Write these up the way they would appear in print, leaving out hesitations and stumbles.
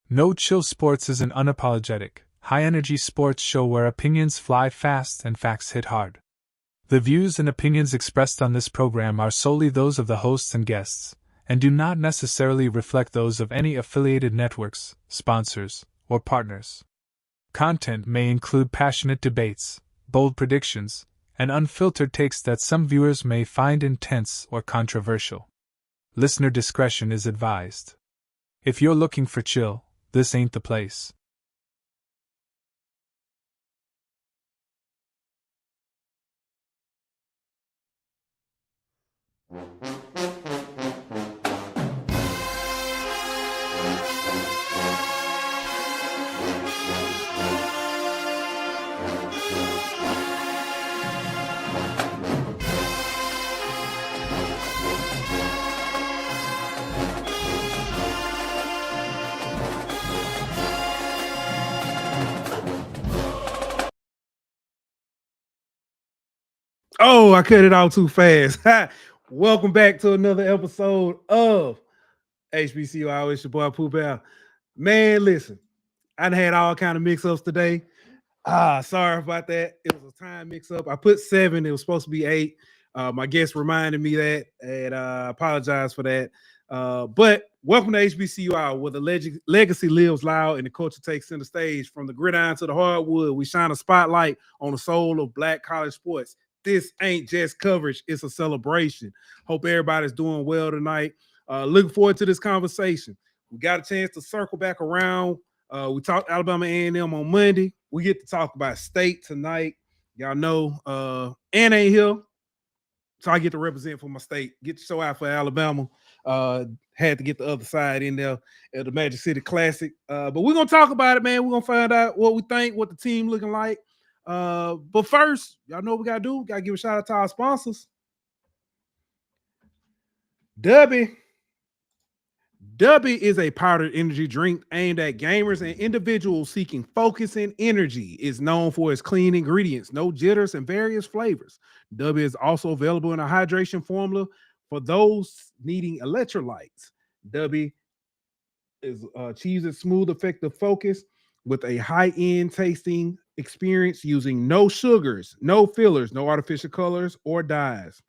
No Chill Sports is an unapologetic, high-energy sports show where opinions fly fast and facts hit hard. The views and opinions expressed on this program are solely those of the hosts and guests, and do not necessarily reflect those of any affiliated networks, sponsors, or partners. Content may include passionate debates, bold predictions, and unfiltered takes that some viewers may find intense or controversial. Listener discretion is advised. If you're looking for chill, this ain't the place. Oh, I cut it out too fast. Welcome back to another episode of HBCU Hour. It's your boy Pooh Bear. Man, listen, I done had all kind of mix-ups today. Sorry about that. It was a time mix-up. I put 7. It was supposed to be 8. My guest reminded me that, and I apologize for that. But welcome to HBCU Hour, where the legacy lives loud and the culture takes center stage. From the gridiron to the hardwood, we shine a spotlight on the soul of Black college sports. This ain't just coverage, it's a celebration. Hope everybody's doing well tonight. Looking forward to this conversation. We got a chance to circle back around. We talked Alabama A&M on Monday. We get to talk about state tonight. Y'all know Ann ain't here, so I get to represent for my state. Get the show out for Alabama. Had to get the other side in there at the Magic City Classic. But we're going to talk about it, man. We're going to find out what we think, what the team looking like. But first, y'all know what we gotta do. We gotta give a shout out to our sponsors. Dubby is a powdered energy drink aimed at gamers and individuals seeking focus and energy. It's known for its clean ingredients, no jitters, and various flavors. Dubby is also available in a hydration formula for those needing electrolytes. Dubby is achieves a smooth, effective focus with a high-end tasting experience using no sugars, no fillers, no artificial colors or dyes.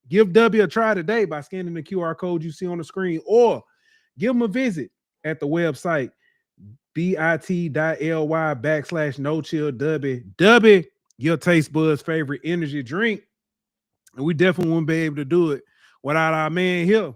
Give W a try today by scanning the QR code you see on the screen, or give them a visit at the website bit.ly/no-chill-W. W, your taste buds' favorite energy drink. And we definitely wouldn't be able to do it without our man here,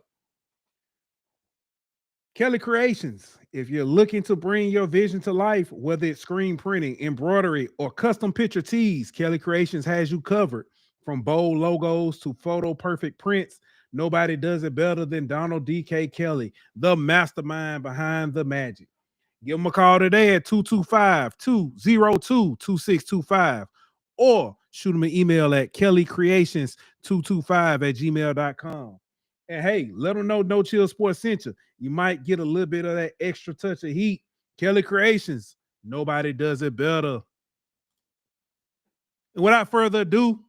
Kelly Creations. If you're looking to bring your vision to life, whether it's screen printing, embroidery, or custom picture tees, Kelly Creations has you covered. From bold logos to photo perfect prints, nobody does it better than Donald D.K. Kelly, the mastermind behind the magic. Give him a call today at 225-202-2625, or shoot him an email at kellycreations225@gmail.com. And hey, let them know No Chill Sports sent you. You might get a little bit of that extra touch of heat. Kelly Creations, nobody does it better. And without further ado,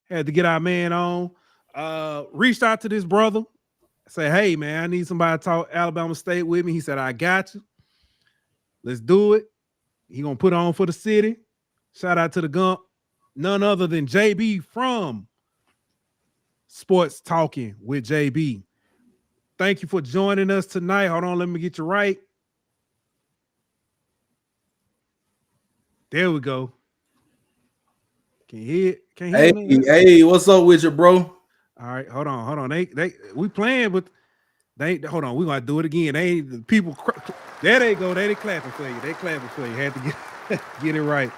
had to get our man on. Reached out to this brother. Say, hey, man, I need somebody to talk Alabama State with me. He said, I got you. Let's do it. He going to put on for the city. Shout out to the Gump. None other than JB from Sports Talking with JB. Thank you for joining us tonight. Hold on, let me get you right. There we go. Can you hear it? Can't hear me? Hey, what's up with you, bro? All right, hold on. We playing, but hold on. We gonna do it again. The people. There they go. They clapping for you. They clapping for you. Had to get it right.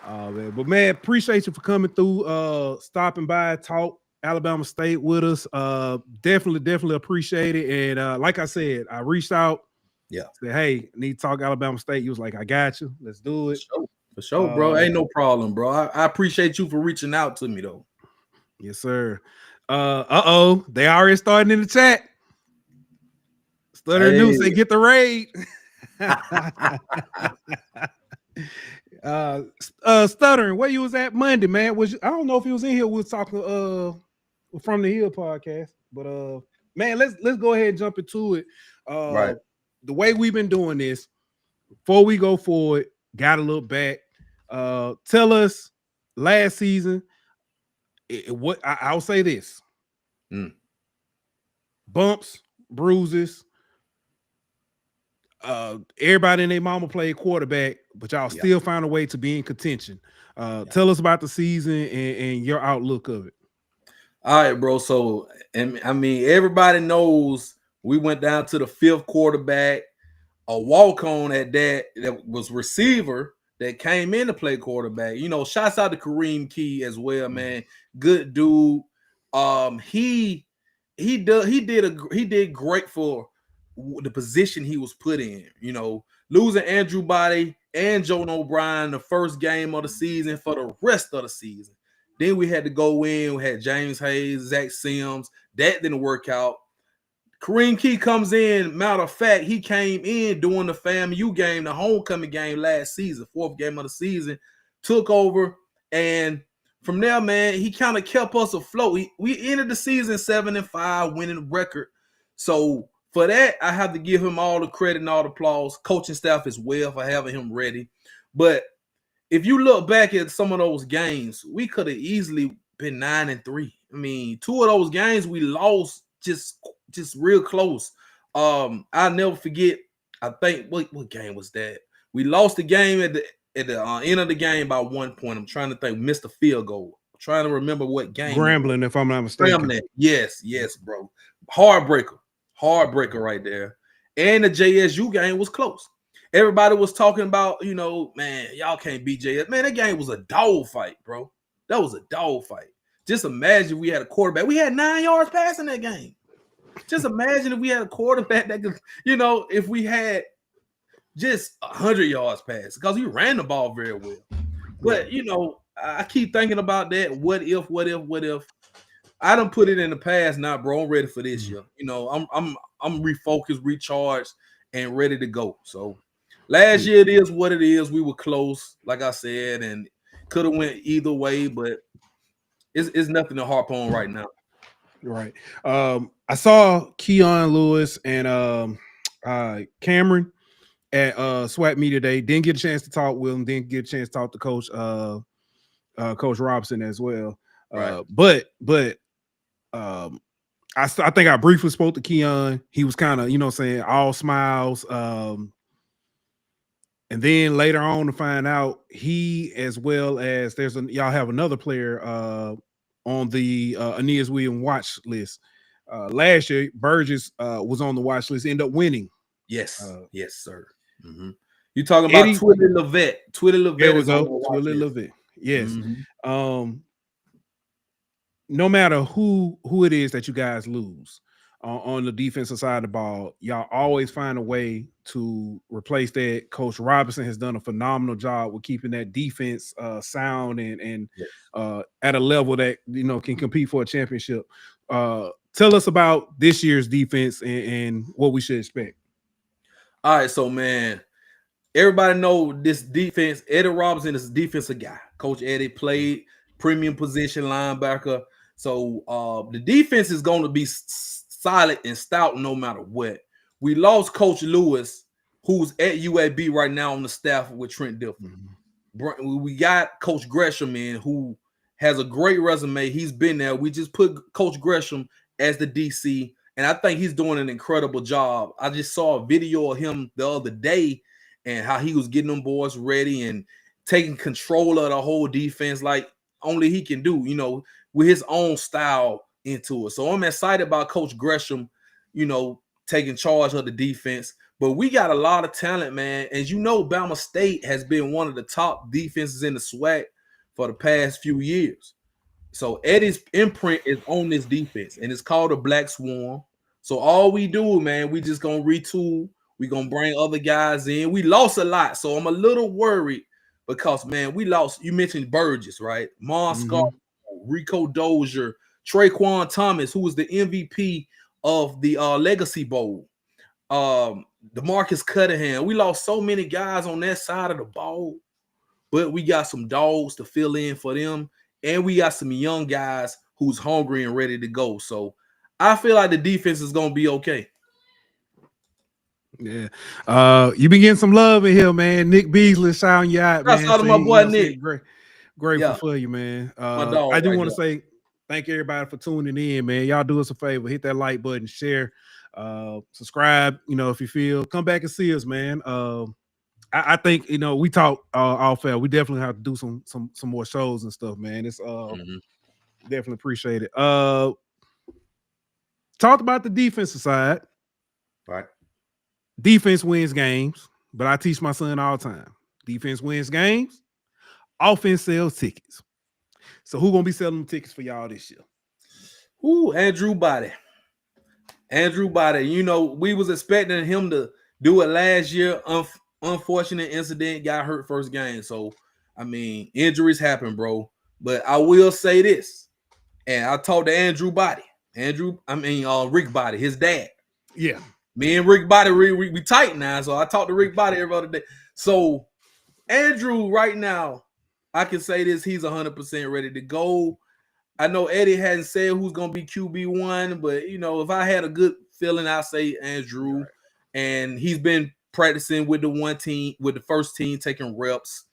Oh man, but man, appreciate you for coming through, stopping by, talk Alabama State with us. Definitely appreciate it. And like I said, I reached out. Yeah. Said, hey, I need to talk Alabama State. You was like, I got you. Let's do it. For sure, bro. Ain't no problem, bro. I appreciate you for reaching out to me, though. Yes, sir. They already starting in the chat. Stutter New say, get the raid. Stuttering, where you was at Monday, man? I don't know if he was in here. We was talking from the Hill podcast, but man, let's go ahead and jump into it. Right. the way we've been doing this, before we go forward, got to look back. Tell us last season. What I'll say this: bumps, bruises. Everybody and their mama played quarterback, but y'all still found a way to be in contention. Tell us about the season and your outlook of it. All right, bro. So, and I mean, everybody knows we went down to the 5th quarterback, a walk-on at that was receiver that came in to play quarterback. You know, shouts out to Kareem Key as well, man. Good dude. He did great for the position he was put in. You know, losing Andrew Body and Joe O'Brien the first game of the season for the rest of the season. Then we had to go in. We had James Hayes, Zach Sims. That didn't work out. Kareem Key comes in. Matter of fact, he came in during the FAMU game, the homecoming game last season, 4th game of the season, took over. And from there, man, he kind of kept us afloat. We ended the season 7-5, winning the record. So for that, I have to give him all the credit and all the applause. Coaching staff as well for having him ready. But if you look back at some of those games, we could have easily been 9-3. I mean, 2 of those games we lost just real close. I'll never forget. I think what game was that? We lost the game at the end of the game by 1 point. I'm trying to think. Missed a field goal. I'm trying to remember what game. Grambling, if I'm not mistaken. Grambling. Yes, bro. Heartbreaker right there. And the JSU game was close. Everybody was talking about, you know, man, y'all can't beat JS. Man, that game was a dog fight, bro. That was a dog fight. Just imagine we had a quarterback. We had 9 yards passing that game. Just imagine if we had a quarterback that could, you know, if we had just 100 yards pass, because he ran the ball very well. But, you know, I keep thinking about that. What if? I done put it in the past now, bro. I'm ready for this year. You know, I'm refocused, recharged, and ready to go. So last year, it is what it is. We were close, like I said, and could have went either way, but it's nothing to harp on right now. Right. I saw Keon Lewis and Cameron at SWAC Media today. Didn't get a chance to talk with him. Didn't get a chance to talk to Coach Robinson as well. Right. But I think I briefly spoke to Keon. He was kind of, you know, saying all smiles. And then later on to find out he, as well as y'all have another player on the Aeneas Williams watch list. Last year, Burgess was on the watch list, ended up winning. Yes, yes, sir. Mm-hmm. You talking about Twilly Levette? There we go. Twilly Levette. Yes. Mm-hmm. No matter who it is that you guys lose on the defensive side of the ball, y'all always find a way to replace that. Coach Robinson has done a phenomenal job with keeping that defense sound and at a level that, you know, can compete for a championship. Tell us about this year's defense and what we should expect. All right, so man, everybody know this defense. Eddie Robinson is a defensive guy. Coach Eddie played premium position linebacker. So the defense is going to be solid and stout no matter what. We lost Coach Lewis, who's at UAB right now on the staff with Trent Dilfer. Mm-hmm. We got Coach Gresham in, who has a great resume. He's been there. We just put Coach Gresham as the DC, and I think he's doing an incredible job. I just saw a video of him the other day and how he was getting them boys ready and taking control of the whole defense like only he can do, you know, with his own style into it. So I'm excited about Coach Gresham, you know, taking charge of the defense. But we got a lot of talent, man. As you know, Bama State has been one of the top defenses in the SWAC for the past few years. So Eddie's imprint is on this defense, and it's called a Black Swarm. So all we do, man, we just going to retool. We're going to bring other guys in. We lost a lot, so I'm a little worried because, man, we lost. You mentioned Burgess, right? Scott, Rico Dozier, Traquan Thomas, who was the MVP of the Legacy Bowl. DeMarcus Cunningham. We lost so many guys on that side of the ball, but we got some dogs to fill in for them, and we got some young guys who's hungry and ready to go. So I feel like the defense is going to be okay. Yeah. You been getting some love in here, man. Nick Beasley shouting you out, That's man. out of my boy Nick. Grateful Yeah, for you, man. my dog. I do right want to there. say thank everybody for tuning in, man. Y'all do us a favor, hit that like button, share, subscribe. If you feel, come back and see us, man. I think we talk all fair. We definitely have to do some more shows and stuff, man. It's definitely appreciate it. Talked about the defensive side. Right. Defense wins games, but I teach my son all the time. Defense wins games, offense sells tickets. So who gonna be selling them tickets for y'all this year? Ooh, Andrew Body. We was expecting him to do it last year. Unfortunate incident, got hurt first game. So, I mean, injuries happen, bro. But I will say this, and I talked to Andrew Body. Rick Body, his dad. Yeah. Me and Rick Body, we tight now. So I talk to Rick Body every other day. So Andrew, right now, I can say this: he's 100% ready to go. I know Eddie hasn't said who's gonna be QB1, but if I had a good feeling, I'd say Andrew. Right. And he's been practicing with the first team, taking reps.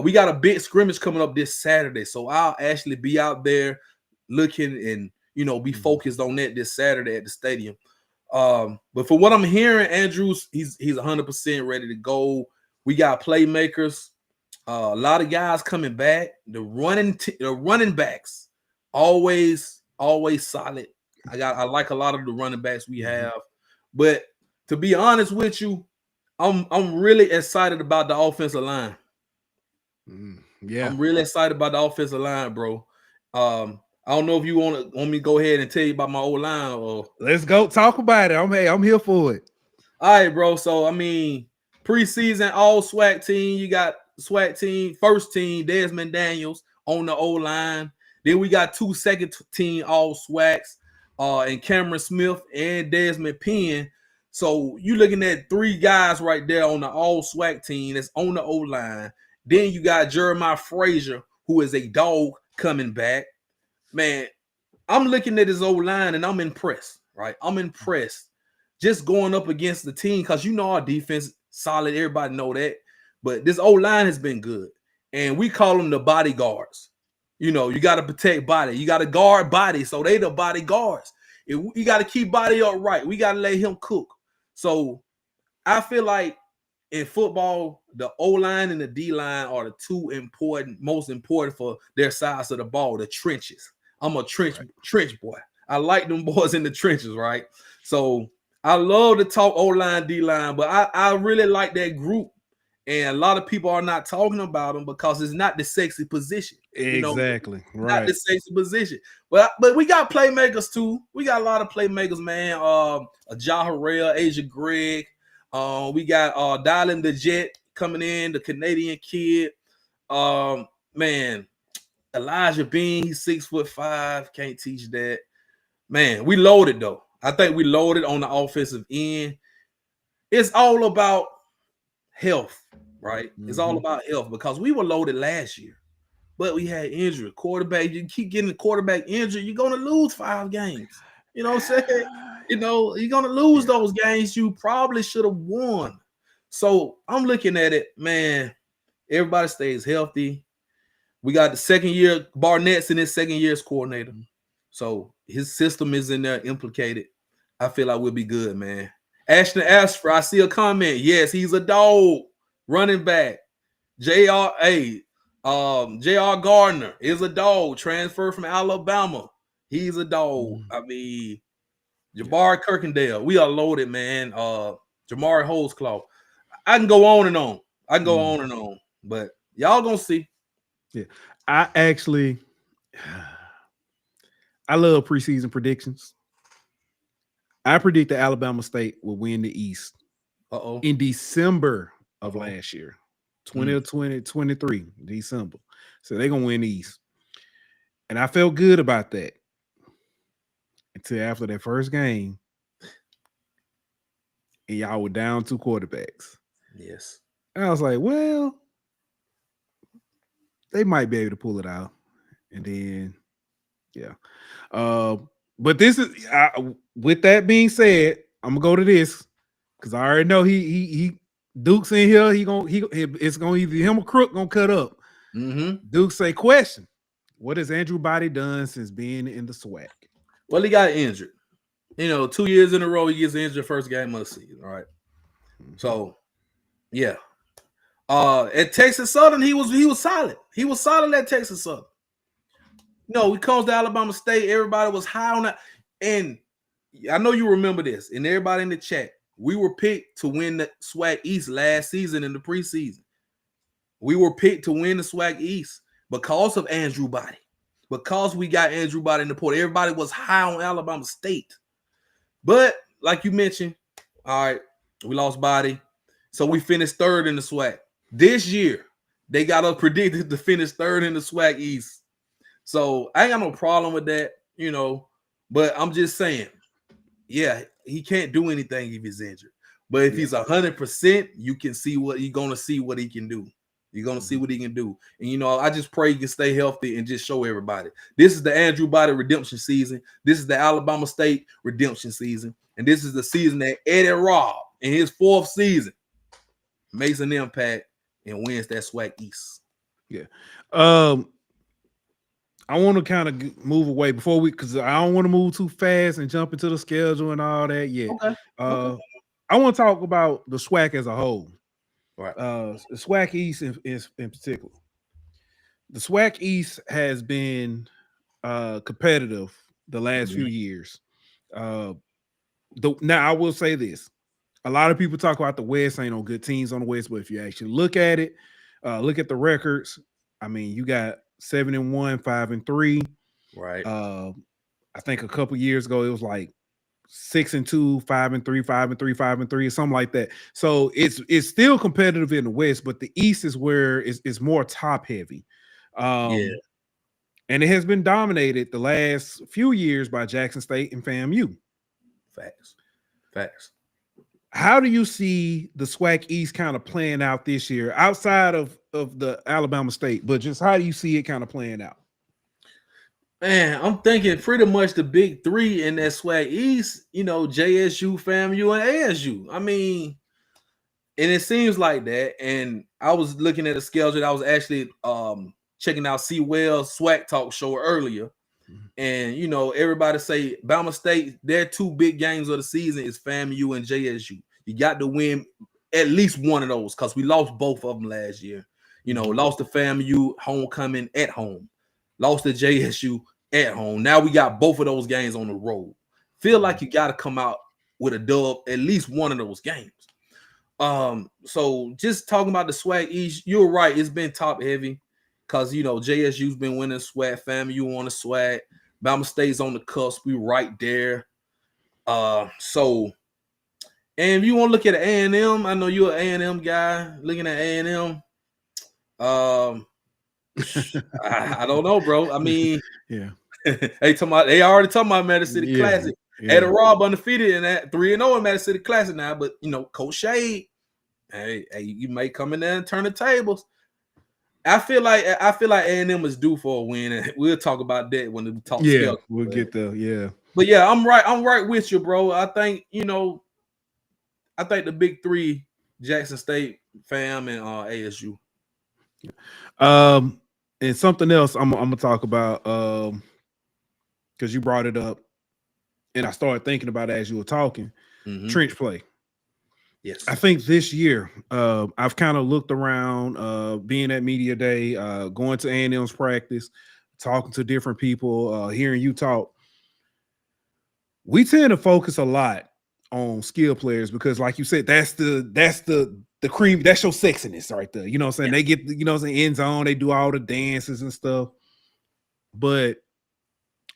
We got a big scrimmage coming up this Saturday, so I'll actually be out there looking and be focused on that this Saturday at the stadium. But for what I'm hearing, Andrews, he's 100% ready to go. We got playmakers, a lot of guys coming back. The running backs always solid. I like a lot of the running backs we have, but to be honest with you, I'm really excited about the offensive line. Yeah, I'm really excited about the offensive line, bro. I don't know if you want me to go ahead and tell you about my old line or let's go talk about it. I'm here for it. All right, bro. So I mean, preseason all SWAC team. You got SWAC team, first team, Desmond Daniels on the O line. Then we got 2 second team all SWACs, and Cameron Smith and Desmond Penn. So you looking at 3 guys right there on the all SWAC team that's on the O line. Then you got Jeremiah Frazier, who is a dog coming back. Man, I'm looking at his O line and I'm impressed. Right, I'm impressed. Just going up against the team, because our defense solid. Everybody know that. But this O-line has been good. And we call them the bodyguards. You got to protect body. You got to guard body. So they the bodyguards. You got to keep body upright. We got to let him cook. So I feel like in football, the O-line and the D-line are the 2 most important for their sides of the ball, the trenches. I'm a trench boy. I like them boys in the trenches, right? So I love to talk O-line, D-line, but I really like that group. And a lot of people are not talking about them because it's not the sexy position. Exactly. Right. Not the sexy position. But we got playmakers too. We got a lot of playmakers, man. Ja Harrell, Asia Greg. We got Dylan the Jet coming in, the Canadian kid. Man, Elijah Bean, he's 6'5". Can't teach that. Man, we loaded though. I think we loaded on the offensive end. It's all about health, right? It's all about health because we were loaded last year, but we had injury. Quarterback, you keep getting the quarterback injured, you're going to lose 5 games. You know what I'm saying? You're going to lose those games you probably should have won. So I'm looking at it, man, everybody stays healthy. We got the second year, Barnett's in his second year's coordinator. So his system is in there implicated. I feel like we'll be good, man. Ashton Ashford, I see a comment. Yes, he's a dog. Running back. J.R. Gardner is a dog. Transferred from Alabama. He's a dog. I mean, Jabari Kirkendale. We are loaded, man. Jamari Holesclaw. I can go on and on. But y'all gonna see. Yeah. I love preseason predictions. I predict that Alabama State will win the East in December of last year, 2023, December. So they're going to win the East. And I felt good about that until after that first game, and y'all were down 2 quarterbacks. Yes. And I was like, well, they might be able to pull it out. And then, but this is, with that being said, I'm going to go to this. because I already know he Duke's in here. It's gonna either him or Crook gonna cut up. Duke say, question: what has Andrew Body done since being in the SWAC? Well, he got injured. 2 years in a row, he gets injured first game of the season. All right. So, yeah. At Texas Southern, he was solid. He was solid at Texas Southern. We comes to Alabama State. Everybody was high on that. And I know you remember this. And everybody in the chat, we were picked to win the SWAC East last season in the preseason. We were picked to win the SWAC East because of Andrew Body. Because we got Andrew Body in the portal. Everybody was high on Alabama State. But like you mentioned, all right, we lost Body. So we finished third in the SWAC. This year, they got us predicted to finish third in the SWAC East. So I ain't got no problem with that, but I'm just saying, yeah, he can't do anything if he's injured. But if he's 100%, you can see what you're going to see what he can do. You're going to see what he can do. And, I just pray he can stay healthy and just show everybody. This is the Andrew Body redemption season. This is the Alabama State redemption season. And this is the season that Eddie Robb, in his 4th season, makes an impact and wins that SWAC East. Yeah. I want to kind of move away because I don't want to move too fast and jump into the schedule and all that yet. Okay. I want to talk about the SWAC as a whole. Right. The SWAC East in particular. The SWAC East has been competitive the last few years. Now I will say this. A lot of people talk about the West, ain't no good teams on the West, but if you actually look at it, look at the records, I mean, you got 7-1, 5-3. Right. I think a couple years ago it was like 6-2, 5-3, 5-3, 5-3, or something like that. So it's still competitive in the West, but the East is where it's more top heavy. And it has been dominated the last few years by Jackson State and FAMU. Facts. How do you see the SWAC East kind of playing out this year outside of the Alabama State, but just how do you see it kind of playing out? Man, I'm thinking pretty much the big three in that SWAC East, JSU, FAMU, and ASU. I mean, and it seems like that. And I was looking at the schedule. I was actually checking out C. Wells' SWAC Talk show earlier. And, everybody say Bama State, their 2 big games of the season is FAMU and JSU. You got to win at least one of those because we lost both of them last year. Lost to FAMU homecoming at home. Lost to JSU at home. Now we got both of those games on the road. Feel like you got to come out with a dub at least one of those games. So just talking about the SWAC East, you're right. It's been top heavy because, JSU's been winning SWAC, FAMU on the SWAC. Bama State's on the cusp. We right there. And if you want to look at A&M, I know you're an A&M guy. Looking at A&M, I don't know, bro. I mean, yeah. they already talking about Madison City Classic. Yeah. Eddie Robb undefeated in that 3-0 in Madison City Classic now, but Coach Shade, hey, you may come in there and turn the tables. I feel like A&M is due for a win, and we'll talk about that when we talk. Yeah, we'll get there. Yeah, but yeah, I'm right with you, bro. I think the big three: Jackson State, FAM, and ASU. And something else I'm gonna talk about because you brought it up, and I started thinking about it as you were talking. Trench play. Yes, I think this year I've kind of looked around, being at media day, going to A&M's practice, talking to different people, hearing you talk. We tend to focus a lot on skill players because, like you said, that's the cream. That's your sexiness right there. You know what I'm saying? They get end zone. They do all the dances and stuff. But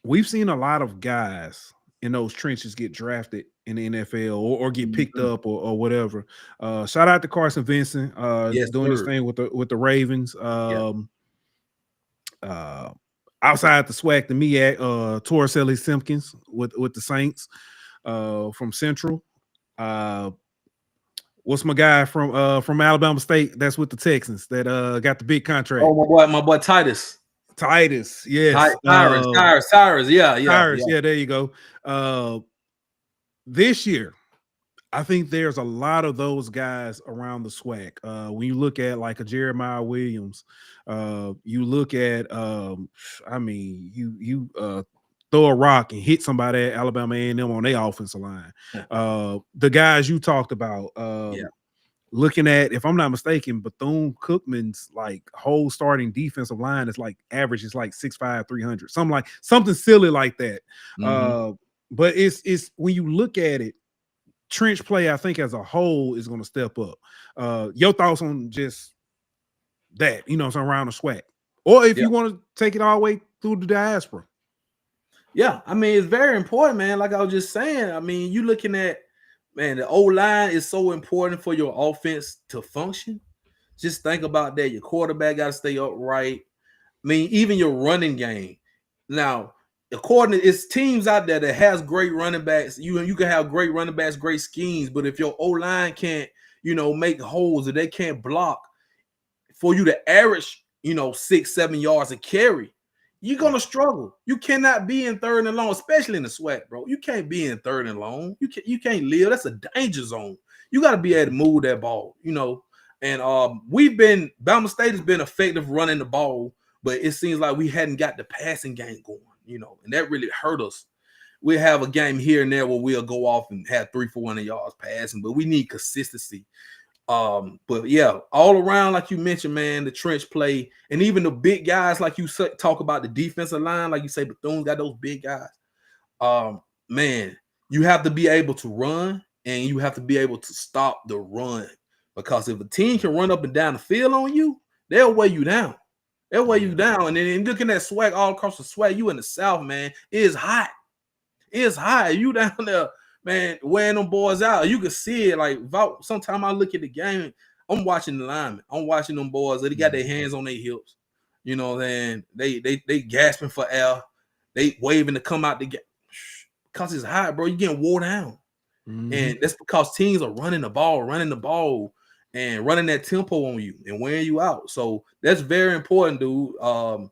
we've seen a lot of guys in those trenches get drafted in the NFL or get picked up or whatever. Shout out to Carson Vincent doing his thing with the Ravens. Outside the SWAC, the MEAC, Torricelli Simpkins with the Saints from Central. What's my guy from Alabama State that's with the Texans that got the big contract? Oh, my boy Titus. Yes. Cyrus. Yeah. There you go. This year, I think there's a lot of those guys around the SWAC. When you look at like a Jeremiah Williams, you look at, I mean, you throw a rock and hit somebody at Alabama A&M on their offensive line. The guys you talked about, looking at, if I'm not mistaken, Bethune Cookman's like whole starting defensive line is like average is like 6'5", 300, something silly like that. But it's when you look at it, trench play, I think as a whole is going to step up. Your thoughts on just that, so around the SWAC, or if you want to take it all the way through the diaspora. Yeah, I mean, it's very important, man. Like I was just saying, I mean, you looking at, man, the O-line is so important for your offense to function. Just think about that. Your quarterback got to stay upright. I mean, even your running game. Now, according to it's teams out there that has great running backs. You can have great running backs, great schemes, but if your O-line can't, make holes or they can't block for you to average, 6-7 yards a carry, you're gonna struggle. You cannot be in third and long, especially in the SWAC, bro. You can't be in third and long. You can't live. That's a danger zone. You got to be able to move that ball, And Bama State has been effective running the ball, but it seems like we hadn't got the passing game going, and that really hurt us. We have a game here and there where we'll go off and have 300-400 yards passing, but we need consistency. But yeah, all around, like you mentioned, man, the trench play, and even the big guys, like you talk about the defensive line, like you say, Bethune's got those big guys. Man, you have to be able to run, and you have to be able to stop the run, because if a team can run up and down the field on you, they'll weigh you down. They'll weigh you down. And then looking at SWAC all across the SWAC, you in the South, man, it is hot. It's hot. You down there, man, wearing them boys out. You can see it. Like, sometimes I look at the game, I'm watching the linemen. I'm watching them boys. They got their hands on their hips. You know what I'm saying? They gasping for air. They waving to come out the game. Because it's hot, bro. You're getting wore down. And that's because teams are running the ball, and running that tempo on you and wearing you out. So that's very important, dude. I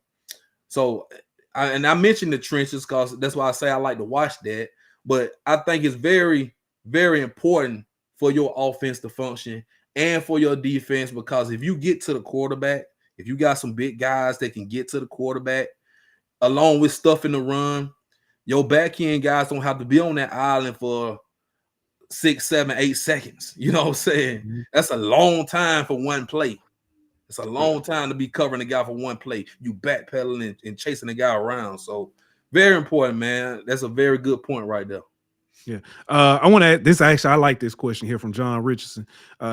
mentioned the trenches because that's why I say I like to watch that. But I think it's very, very important for your offense to function and for your defense, because if you get to the quarterback, if you got some big guys that can get to the quarterback, along with stuff in the run, your back end guys don't have to be on that island for 6, 7, 8 seconds. You know what I'm saying? That's a long time for one play. It's a long time to be covering the guy for one play. You backpedaling and chasing the guy around. So very important, man. That's a very good point right there. Yeah. I want to add this. Actually, I like this question here from John Richardson.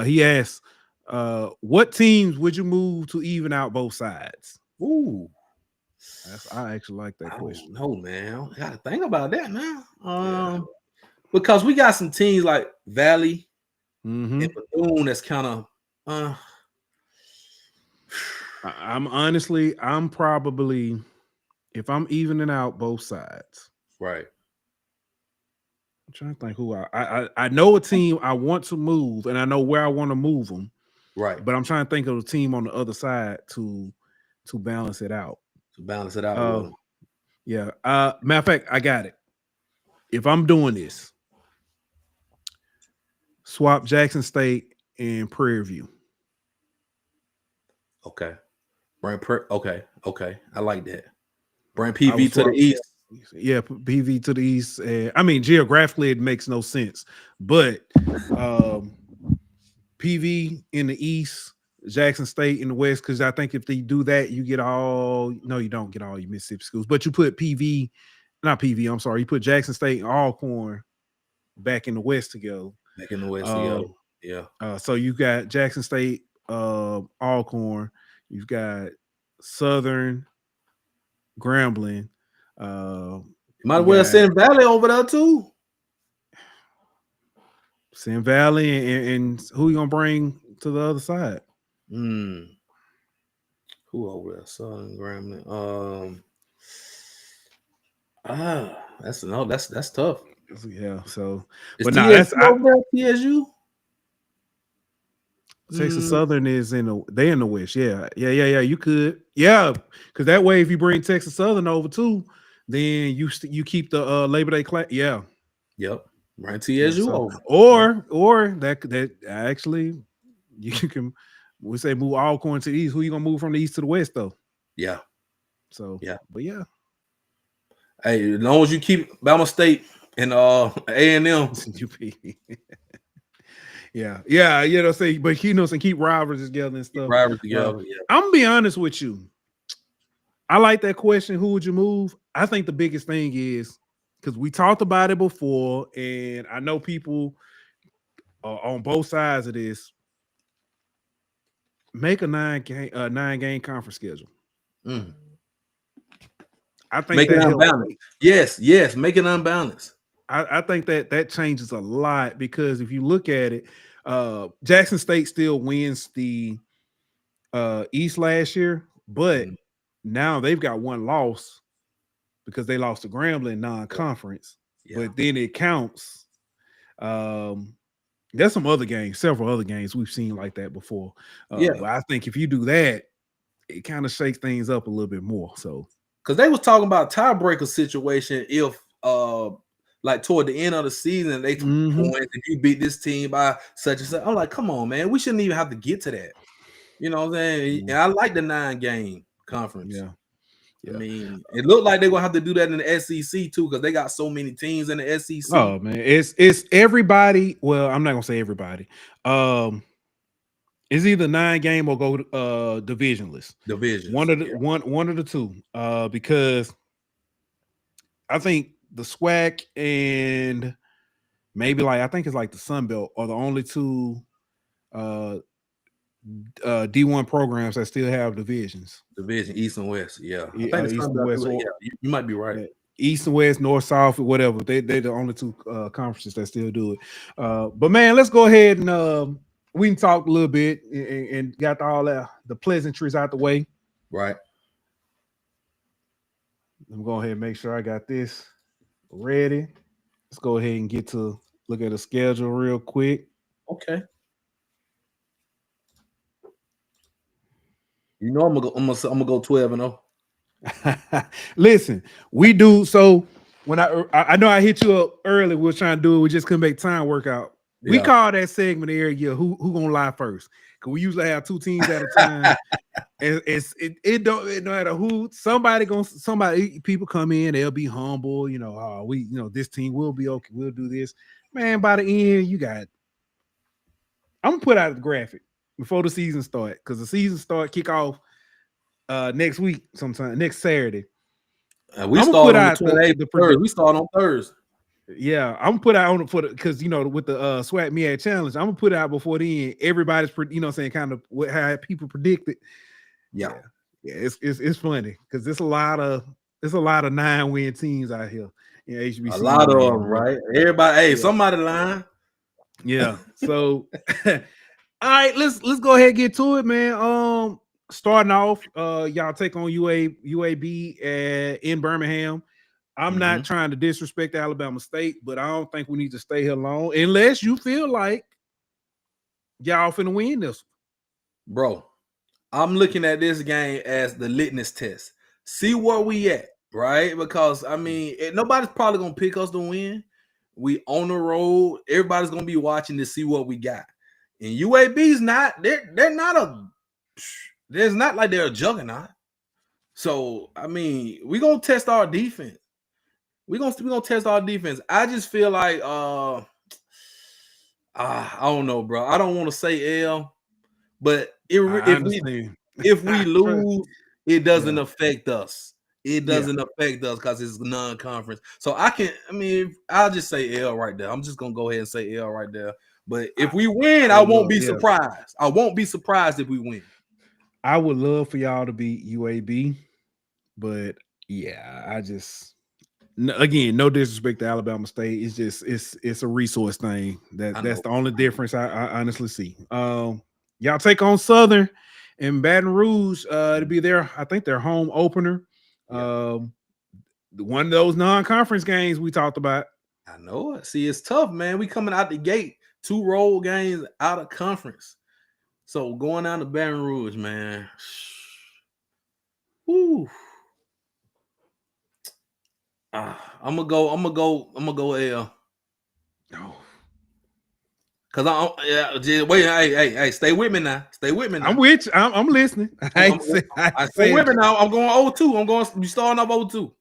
He asked, what teams would you move to even out both sides? Ooh. I actually like that question. No, man. I got to think about that now. Because we got some teams like Valley and Bethune that's kind of I'm probably, if I'm evening out both sides. Right. I'm trying to think who I know a team I want to move, and I know where I want to move them. Right. But I'm trying to think of a team on the other side to balance it out. Yeah. Matter of fact, I got it. If I'm doing this, swap Jackson State and Prairie View. Okay. Okay. I like that. Bring PV to the east. Yeah, PV to the east. I mean, geographically, it makes no sense. But PV in the east, Jackson State in the west, because I think if they do that, you get all. No, you don't get all your Mississippi schools. But you put you put Jackson State and Alcorn back in the west together. Yeah. So you got Jackson State, Alcorn. You've got Southern, Grambling. Might well send Valley over there too. Send Valley and who you gonna bring to the other side? Who over there? Southern, Grambling. That's tough. Yeah. So, but that's TSU. Texas Southern is in the west. Yeah. You could, because that way, if you bring Texas Southern over too, then you keep the Labor Day class. Yeah. Yep. Right to as you over. Or that actually you can we say move all corn to the east. Who you gonna move from the east to the west though? Yeah. So yeah. But yeah. Hey, as long as you keep Bama State and A&M. yeah, you know, say, but you know, so keep rivals together and stuff. Rivals together. I'm gonna be honest with you. I like that question. Who would you move? I think the biggest thing is because we talked about it before, and I know people on both sides of this. Make a 9-game conference schedule. Mm. I think make it that unbalanced. Yes, make it unbalanced. I think that changes a lot because if you look at it, Jackson State still wins the East last year, but now they've got one loss because they lost to Grambling non-conference. Yeah. But then it counts. There's some other games, several other games we've seen like that before. But I think if you do that, it kind of shakes things up a little bit more. So, because they was talking about tiebreaker situation if like toward the end of the season they took points if you beat this team by such and such. I'm like, come on, man, we shouldn't even have to get to that. You know what I'm saying? And I like the 9-game conference. Yeah. I mean, it looked like they're gonna have to do that in the SEC too, because they got so many teams in the SEC. Oh man, it's everybody. Well, I'm not gonna say everybody. It's either 9-game or go divisionless. Divisions. One of the two. Because I think the SWAC and maybe I think it's like the Sun Belt are the only two D1 programs that still have divisions. Division East and West. Yeah. I think East and West. You might be right. East and West, North, South, whatever. They're the only two conferences that still do it. But man, let's go ahead and we can talk a little bit and got all the pleasantries out the way. Right. I'm going ahead and make sure I got this ready. Let's go ahead and get to look at the schedule real quick. Okay. You know I'm gonna go 12-0. Listen, we do so. When I know I hit you up early, we were trying to do it. We just couldn't make time work out. Yeah. We call that segment every year. Who gonna lie first? Because we usually have 2 teams at a time. And it don't matter who. Somebody people come in. They'll be humble. You know, this team will be okay. We'll do this. Man, by the end, you got. I'm gonna put out the graphic before the season start because the season kick off next week sometime next Saturday. We start on the Thursday. We start on Thursday. Yeah, I'm gonna put out on the because with the SWAC MEAC challenge, I'm gonna put out before then. Everybody's saying kind of how people predicted. Yeah, it's funny because there's a lot of 9-win teams out here in HBCU. A lot of them, right? Everybody, somebody lying. Yeah. So, all right, let's go ahead and get to it, man. Starting off, y'all take on UAB in Birmingham. I'm not trying to disrespect Alabama State, but I don't think we need to stay here long unless you feel like y'all finna win this one. Bro, I'm looking at this game as the litmus test. See where we at, right? Because I mean, nobody's probably gonna pick us to win. We on the road. Everybody's gonna be watching to see what we got. And UAB's not. They're not There's not like they're a juggernaut. So I mean, we're gonna test our defense. We're gonna test our defense. I just feel like I don't know, bro. I don't want to say L, but if we lose, it doesn't affect us. It doesn't affect us because it's non-conference. So I'll just say L right there. I'm just gonna go ahead and say L right there. But if we win, I won't be surprised. I won't be surprised if we win. I would love for y'all to beat UAB, but yeah, I just again, no disrespect to Alabama State. It's just it's a resource thing. That's the only difference I honestly see. Y'all take on Southern in Baton Rouge to be I think their home opener. One of those non-conference games we talked about. I know it. See, it's tough, man. We coming out the gate, 2 road games out of conference. So going down to Baton Rouge, man. Woo. I'm gonna go L. No. Cause wait, hey, stay with me now. Stay with me now. I'm with you. I'm listening. I stay with me now. I'm going 0-2. I'm going to be starting off 0-2.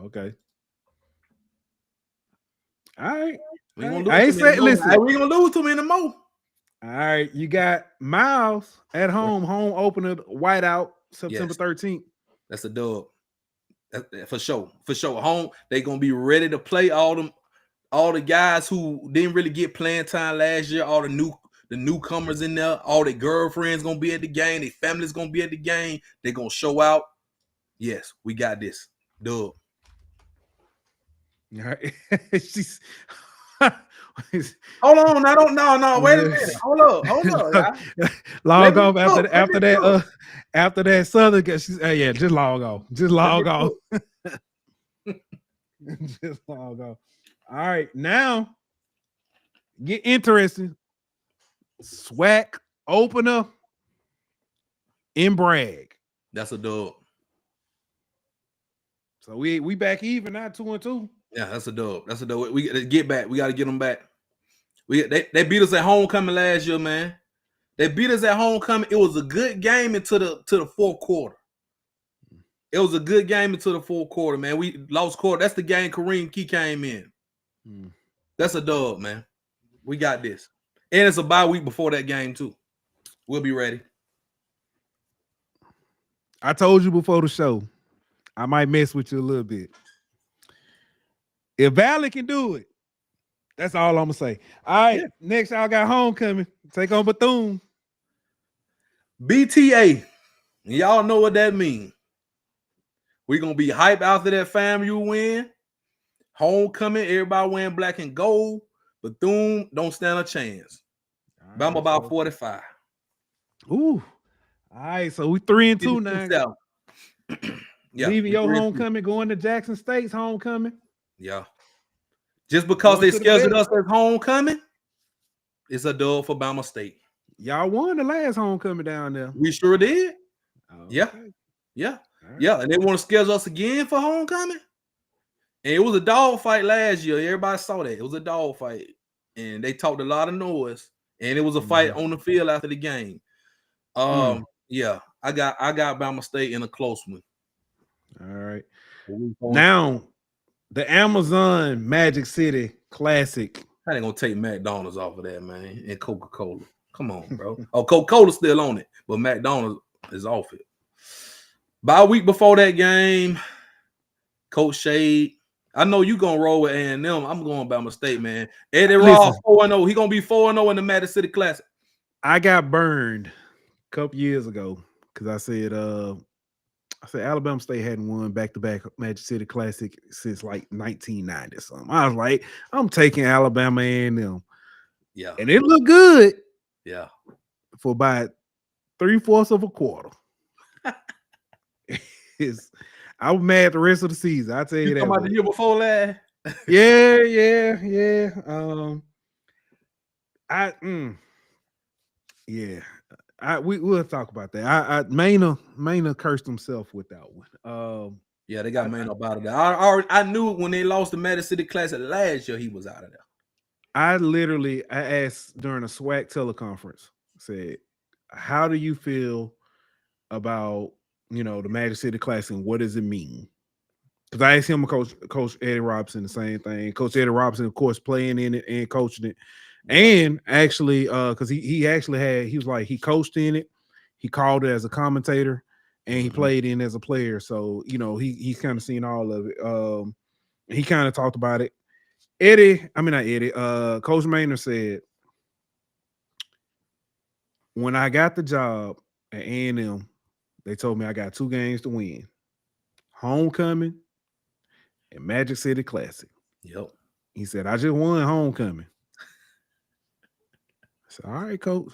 Okay. All right. We ain't gonna lose to me in the mo. All right, you got Miles at home opener, whiteout, September 13th. That's a dub. For sure. Home, they gonna be ready to play all the guys who didn't really get playing time last year, all the newcomers in there, all their girlfriends gonna be at the game, their family's gonna be at the game, they're gonna show out. Yes, we got this. Dub. All right. She's hold on, no, wait a minute. Hold up. Log off after that Southern guy. She's just log off. Just log off. Just log off. All right, now get interesting. SWAC opener in Bragg. That's a dub. So we back even now, 2-2. Yeah, that's a dub. We got to get back. We got to get them back. They beat us at homecoming last year, man. They beat us at homecoming. It was a good game into the fourth quarter. It was a good game into the fourth quarter, man. We lost quarter. That's the game Kareem Key came in. That's a dub, man. We got this. And it's a bye week before that game, too. We'll be ready. I told you before the show, I might mess with you a little bit. If Valley can do it, that's all I'm going to say. All right, next y'all got homecoming. Take on Bethune. BTA. Y'all know what that means. We're going to be hyped after that FAMU win. Homecoming, everybody wearing black and gold. Bethune don't stand a chance. Right, Bama about 45. Ooh. All right, so we 3-2 now. Leaving your homecoming, going to Jackson State's homecoming. Yeah. Just because they scheduled us as homecoming, it's a dub for Bama State. Y'all won the last homecoming down there. We sure did. Okay. Yeah. Yeah. And they want to schedule us again for homecoming. And it was a dog fight last year. Everybody saw that. It was a dog fight. And they talked a lot of noise. And it was a fight on the field after the game. Yeah. I got Bama State in a close one. All right. Now, the Amazon Magic City Classic. I ain't gonna take McDonald's off of that, man, and Coca-Cola. Come on, bro. Oh, Coca-Cola's still on it, but McDonald's is off it. By a week before that game, Coach Shade, I know you gonna roll with A&M. I'm going Bama State, man. Eddie Ross 4-0. He gonna be 4-0 in the Magic City Classic. I got burned a couple years ago because I said Alabama State hadn't won back-to-back Magic City Classic since like 1990 or something. I was like, I'm taking Alabama A&M. Yeah. And it looked good. Yeah. For about 3/4 of a quarter. I was mad the rest of the season. I tell you that. About the year before that. Yeah. We'll talk about that. Maynard cursed himself with that one. Yeah, they got Maynard out of there. I knew when they lost the Magic City Classic last year, he was out of there. I asked during a SWAC teleconference, said, how do you feel about the Magic City Classic and what does it mean? Because I asked him, Coach Eddie Robinson, the same thing. Coach Eddie Robinson, of course, playing in it and coaching it. And actually, because he was like, he coached in it, he called it as a commentator, and he played in as a player. So, he's kind of seen all of it. He kind of talked about it. Coach Maynard said, when I got the job at A&M, they told me I got 2 games to win. Homecoming and Magic City Classic. Yep. He said, I just won homecoming. I said, all right, coach.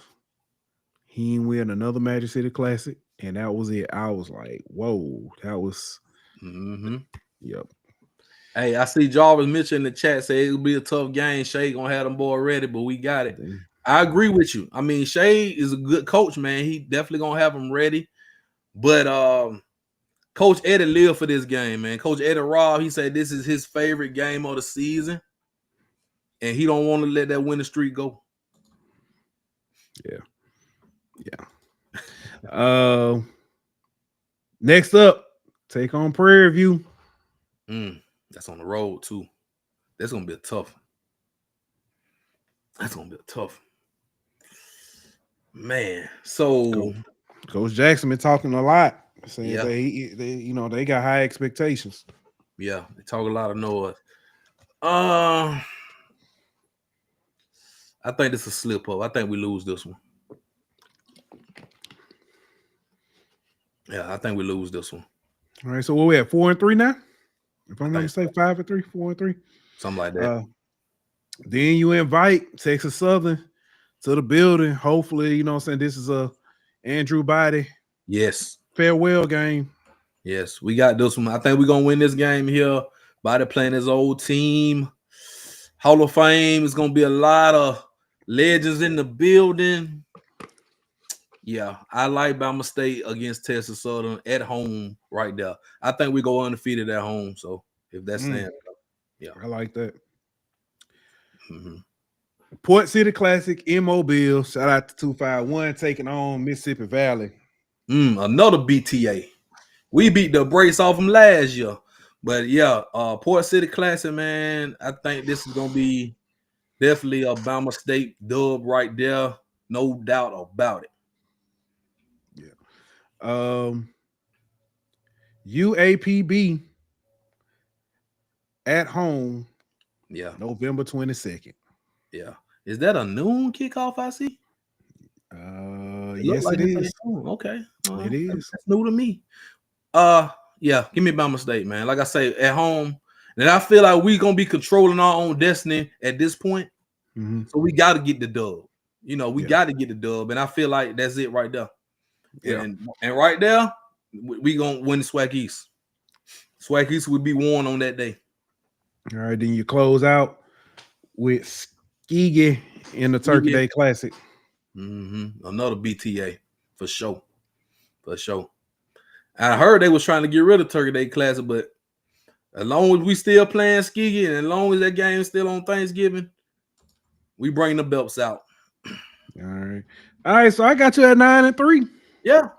He didn't win another Magic City Classic, and that was it. I was like, whoa, that was Yep. Hey, I see Jarvis Mitchell in the chat say it'll be a tough game. Shay gonna have them boy ready, but we got it. I agree with you. I mean, Shay is a good coach, man. He definitely gonna have them ready. But Coach Eddie lived for this game, man. Coach Eddie Robb, he said this is his favorite game of the season. and he don't want to let that winning streak go. Yeah. Next up, take on Prairie View. That's on the road too. That's gonna be a tough. Man. So Coach Jackson been talking a lot, saying they got high expectations. Yeah, they talk a lot of noise. I think this is a slip up. I think we lose this one. Yeah, I think we lose this one. All right, so what we at 4-3 now? If I'm not mistaken, 5-3, 4-3, something like that. Then you invite Texas Southern to the building. Hopefully, you know what I'm saying, this is a Andrew Body farewell game. Yes, we got this one. I think we're gonna win this game here. Body playing his old team. Hall of Fame is gonna be a lot of legends in the building. Yeah, I like Bama State against Texas Southern at home right there. I think we go undefeated at home. So if that's saying, yeah, I like that. Port City Classic in Mobile. Shout out to 251 taking on Mississippi Valley. Another BTA. We beat the brace off them last year. But yeah, Port City Classic, man. I think this is gonna be definitely a Bama State dub right there. No doubt about it. Yeah. UAPB at home. Yeah. November 22nd. Yeah. Is that a noon kickoff? I see. Yes, it is. Okay. It is. That's new to me. Yeah, give me Bama State, man. Like I say, at home. And I feel like we're gonna be controlling our own destiny at this point. So we got to get the dub. You know, we got to get the dub. And I feel like that's it right there. Yeah. And right there, we gonna win the SWAC East. SWAC East would be won on that day. All right, then you close out with Skeggy in the Turkey Day Classic. Another BTA for sure. I heard they was trying to get rid of Turkey Day Classic, but as long as we still playing Skeggy and as long as that game is still on Thanksgiving, we bring the belts out. All right. So I got you at 9-3. Yeah.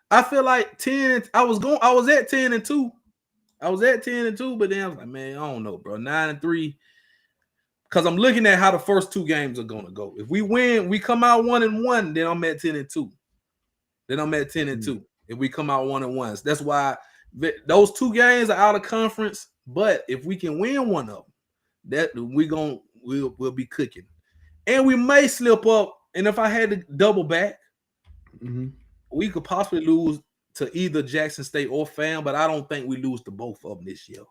I feel like 10. I was at 10-2. But then I was like, man, I don't know, bro. 9-3. Because I'm looking at how the first two games are gonna go. If we win, we come out 1-1, then I'm at 10-2. If we come out 1-1. So that's why those two games are out of conference. But if we can win one of them, that we'll be cooking. And we may slip up. And if I had to double back, we could possibly lose to either Jackson State or FAM, but I don't think we lose to both of them this year.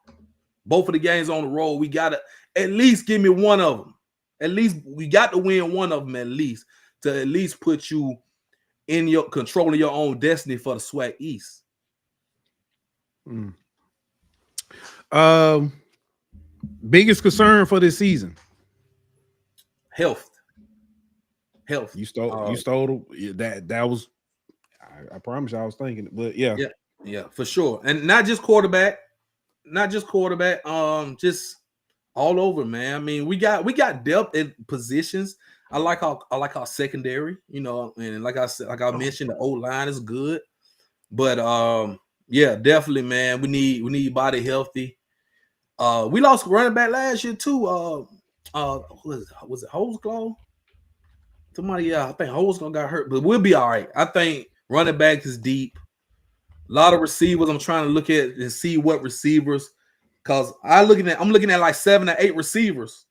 Both of the games on the road, we got to at least give me one of them. At least we got to win one of them at least to at least put you in your controlling your own destiny for the SWAC East. Biggest concern for this season? Health. You stole that was I promise you I was thinking, but yeah, for sure. And not just quarterback, just all over, man. I mean, we got depth in positions. I like our secondary, you know, and like I mentioned, the O-line is good. But yeah, definitely, man. We need body healthy. We lost running back last year too. Was it Holesclaw? Somebody, I think Holesclaw got hurt, but we'll be all right. I think running back is deep. A lot of receivers. I'm trying to look at and see what receivers, because I'm looking at like 7 or 8 receivers,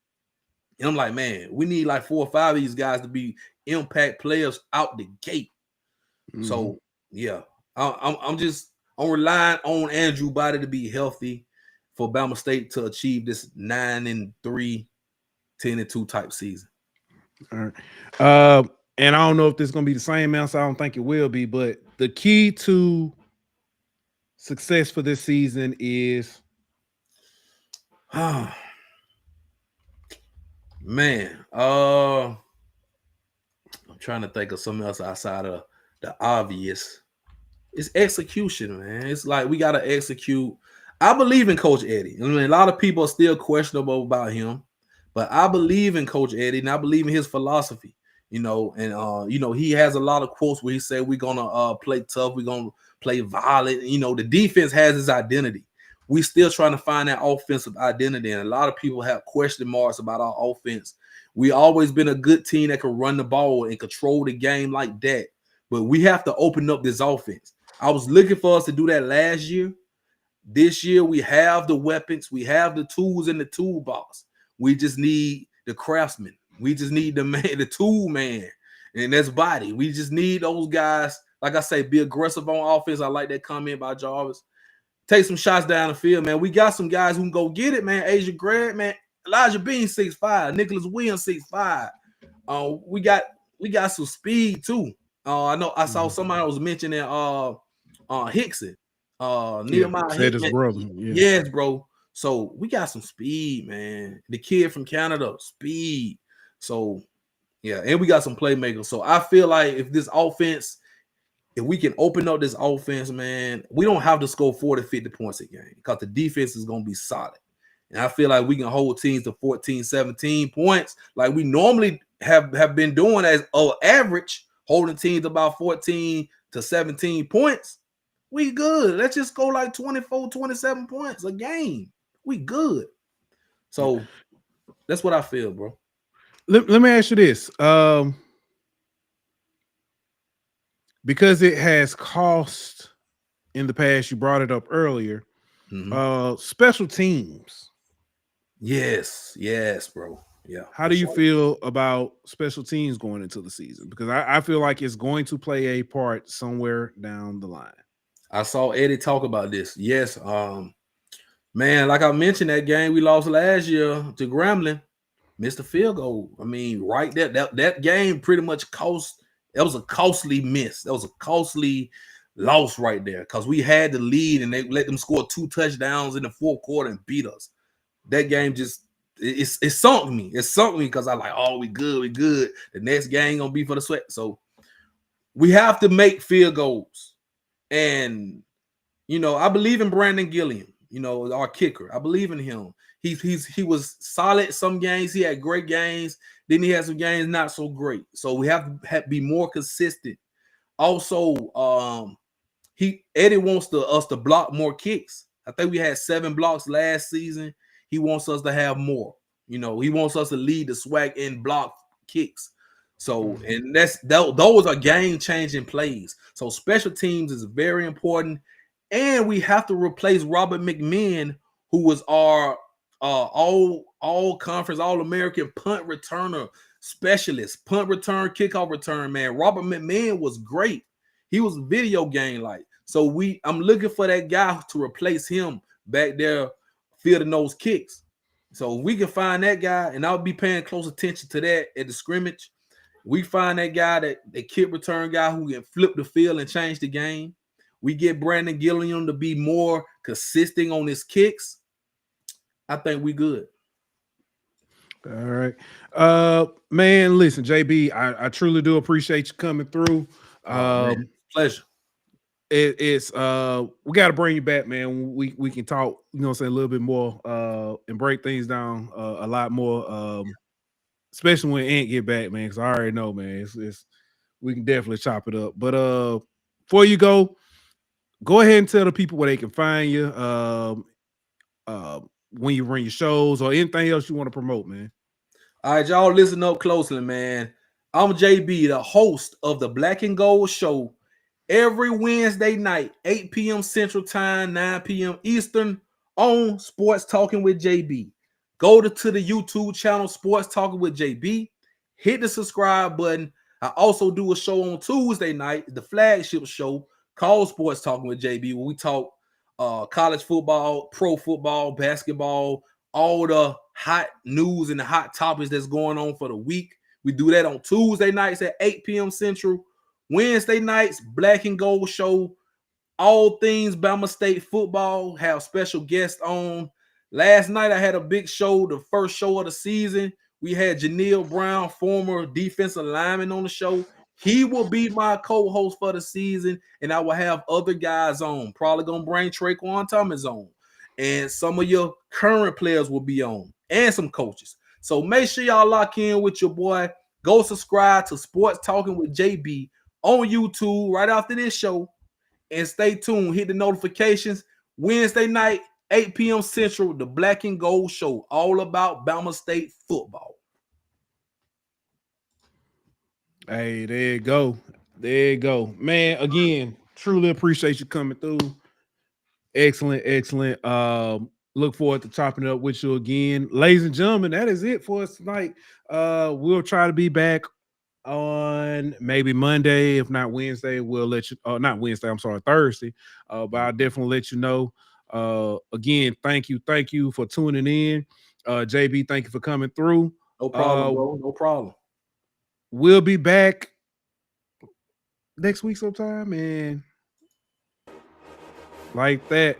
and I'm like, man, we need like 4 or 5 of these guys to be impact players out the gate. So yeah, I'm relying on Andrew Body to be healthy for Bama State to achieve this 9-3, 10-2 type season. All right. And I don't know if this is gonna be the same answer. I don't think it will be, but the key to success for this season is man. I'm trying to think of something else outside of the obvious. It's execution, man. It's like we gotta execute. I believe in Coach Eddie. I mean, a lot of people are still questionable about him, But I believe in Coach Eddie, and I believe in his philosophy. And he has a lot of quotes where he said we're gonna play tough, we're gonna play violent. The defense has its identity. We still trying to find that offensive identity, and a lot of people have question marks about our offense. We always been a good team that can run the ball and control the game like that, but we have to open up this offense. I was looking for us to do that last year. This year, we have the weapons, we have the tools in the toolbox. We just need the craftsman. We just need the tool man, and that's body. We just need those guys. Like I say, be aggressive on offense. I like that comment by Jarvis. Take some shots down the field, man. We got some guys who can go get it, man. Asia Grad, man. Elijah Bean 6'5", Nicholas Williams 6'5". We got some speed too. I know I saw somebody was mentioning Hickson. Nehemiah said his brother. Yes, bro. So we got some speed, man. The kid from Canada, speed. So yeah, and we got some playmakers. So I feel like if we can open up this offense, man, we don't have to score 40, 50 points a game because the defense is going to be solid. And I feel like we can hold teams to 14, 17 points like we normally have been doing as average, holding teams about 14 to 17 points. We good. Let's just go like 24, 27 points a game. We good. So that's what I feel, bro. Let me ask you this. Because it has cost in the past, you brought it up earlier. Special teams. Yes, bro. Yeah. How do you feel about special teams going into the season? Because I feel like it's going to play a part somewhere down the line. I saw Eddie talk about this. Yes. Man, like I mentioned, that game we lost last year to Grambling, missed a field goal. I mean, right there, that game pretty much cost. That was a costly miss. That was a costly loss right there because we had the lead and they let them score 2 touchdowns in the fourth quarter and beat us. That game just it sunk me. It sunk me because I'm like, oh, we good. The next game gonna be for the SWAC. So we have to make field goals. And I believe in Brandon Gilliam, our kicker. I believe in him. He was solid some games. He had great games. Then he had some games not so great. So we have to be more consistent. Also, Eddie wants us to block more kicks. I think we had 7 blocks last season. He wants us to have more. He wants us to lead the SWAC in block kicks. So, and those are game-changing plays. So special teams is very important. And we have to replace Robert McMahon, who was our all conference, all-American punt returner specialist, punt return, kickoff return, man. Robert McMahon was great. He was video game like. So I'm looking for that guy to replace him back there fielding those kicks. So if we can find that guy, and I'll be paying close attention to that at the scrimmage. We find that guy, that kick return guy who can flip the field and change the game. We get Brandon Gilliam to be more consistent on his kicks. I think we good. All right. Man, listen, JB, I truly do appreciate you coming through. Pleasure. It's we got to bring you back, man. We can talk, a little bit more and break things down a lot more, especially when Ant get back, man, because I already know, man, it's we can definitely chop it up. But before you go ahead and tell the people where they can find you when you run your shows or anything else you want to promote, man. All right, y'all listen up closely, man. I'm JB, the host of the Black and Gold Show, every Wednesday night, 8 p.m. Central Time, 9 p.m. Eastern, on Sports Talking with JB. Go to the YouTube channel, Sports Talking with JB. Hit the subscribe button. I also do a show on Tuesday night, the flagship show called Sports Talking with JB, where we talk college football, pro football, basketball, all the hot news and the hot topics that's going on for the week. We do that on Tuesday nights at 8 p.m. Central. Wednesday nights, Black and Gold Show, all things Bama State football, have special guests on. Last night, I had a big show, the first show of the season. We had Janelle Brown, former defensive lineman, on the show. He will be my co-host for the season, and I will have other guys on. Probably going to bring Traquan Thomas on. And some of your current players will be on, and some coaches. So make sure y'all lock in with your boy. Go subscribe to Sports Talking with JB on YouTube right after this show. And stay tuned. Hit the notifications. Wednesday night, 8 p.m. Central, the Black and Gold Show, all about Bama State football. Hey, there you go. There you go. Man, again, truly appreciate you coming through. Excellent, excellent. Look forward to chopping it up with you again. Ladies and gentlemen, that is it for us tonight. We'll try to be back on maybe Monday, if not Wednesday. We'll let you not Wednesday, I'm sorry, Thursday. But I'll definitely let you know. Again, thank you for tuning in. JB, thank you for coming through. No problem, bro. No problem. We'll be back next week sometime, and like that.